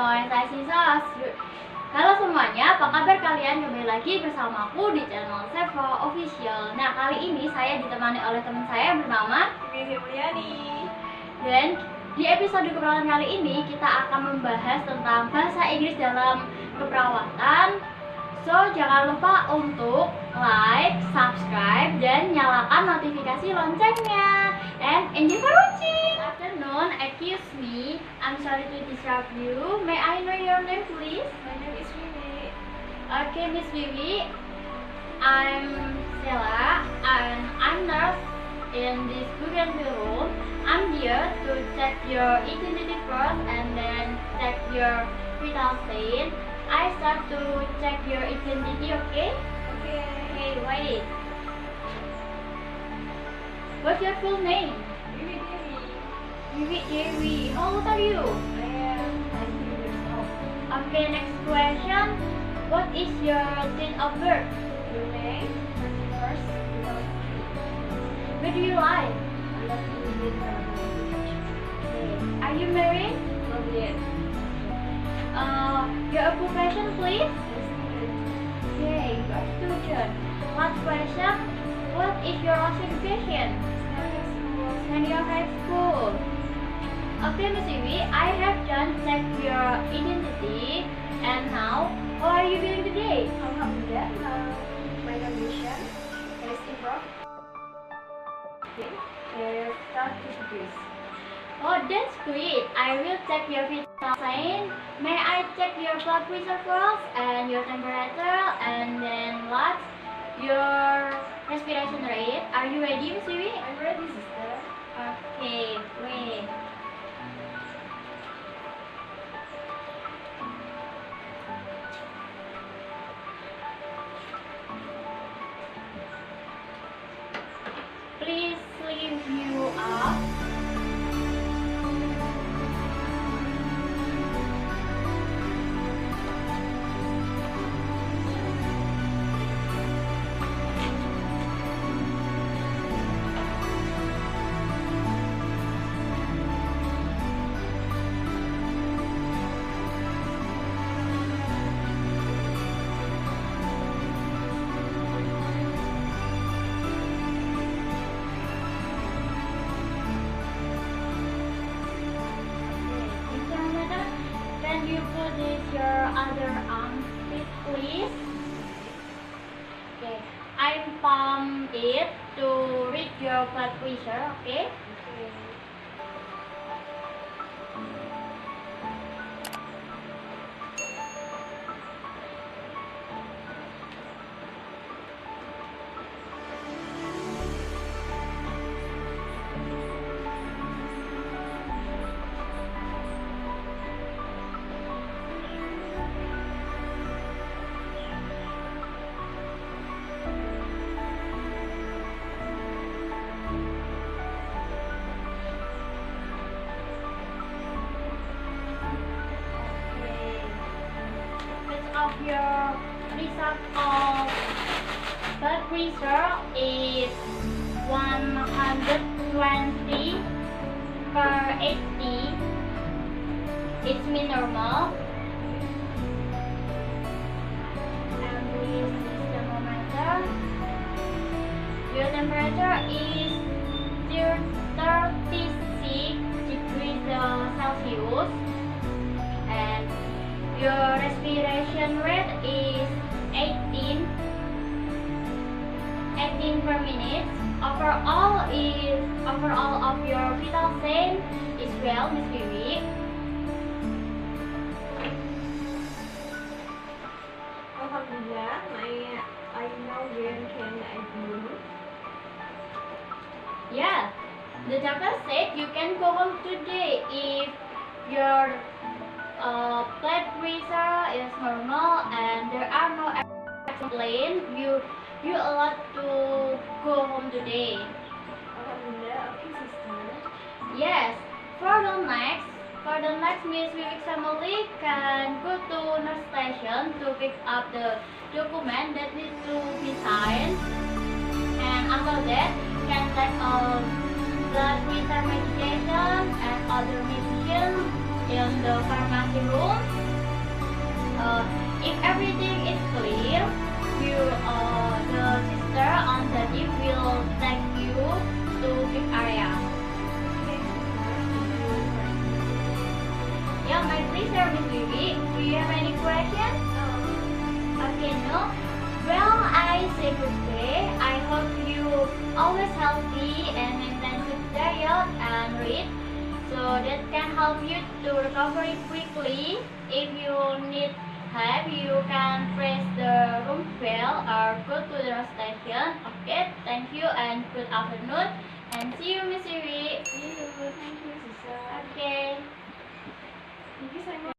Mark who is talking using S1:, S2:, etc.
S1: prounoncition. Halo semuanya, apa kabar kalian? Kembali lagi bersama aku di channel Sela Official. Nah, kali ini saya ditemani oleh teman saya bernama
S2: Amalia.
S1: Dan di episode keperawatan kali ini kita akan membahas tentang bahasa Inggris dalam keperawatan. So, jangan lupa untuk like, subscribe, dan nyalakan notifikasi loncengnya. And enjoy for watching! Good afternoon, excuse me. I'm sorry to disturb you. May I know your name, please?
S2: My name is Fitri.
S1: Okay, Miss Vivi. I'm Sela, and I'm nurse in this pregnancy room. I'm here to check your identity first and then check your vital sign. I start to check your identity, okay?
S2: Okay.
S1: Okay, wait. What's your full name? Vivi Dewi. How old are you?
S2: I am 19 years old.
S1: Okay, next question. What is your date of birth?
S2: May 21st, 2003.
S1: Where do you live?
S2: I love to visit
S1: Are you married?
S2: Not yet.
S1: Your occupation, please? Okay, you are student. Last question. What is your education? Senior high school. Okay, Miss Vivi, I have done check your identity, and now, how are you doing today?
S2: Alhamdulillah, my condition is improved. Okay, let's start with this.
S1: Oh, that's great. I will check your vital sign. May I check your blood pressure first and your temperature, and then last, your respiration rate. Are you ready, Miss Vivi?
S2: I'm ready, sister.
S1: Okay, wait. Please leave you up. Can you put your other arm, please? Okay, I pump it to read your blood pressure. Okay.
S2: Okay.
S1: Of your result of blood pressure is 120 per 80. It's mean normal. And this is the thermometer. Your temperature is 36 degrees Celsius. And your respiration rate is 18 per minute. Overall of your vital sign is well, Miss Vivi.
S2: Alhamdulillah, I know when can I do.
S1: Yeah, the doctor said you can go home today if your blood pressure is normal and there are no complaints. You allowed to go home today.
S2: Alhamdulillah, okay, sister.
S1: Yes. For the next Miss Vivi's family can go to nurse station to pick up the document that need to be signed, and after that can take blood pressure medication and other medication in the pharmacy room. If everything is clear, the sister on the team will take you to big area. Yeah, my pleasure, Miss Vivi. Do you have any questions? Okay, no. Well, I say good day. I hope you always healthy and maintain good diet and read, so that can help you to recover quickly. If you need help, you can press the room bell or go to the station. Okay, thank you and good afternoon. And see you, Miss Vivi.
S2: Thank you, sister.
S1: Okay.
S2: Thank you so much.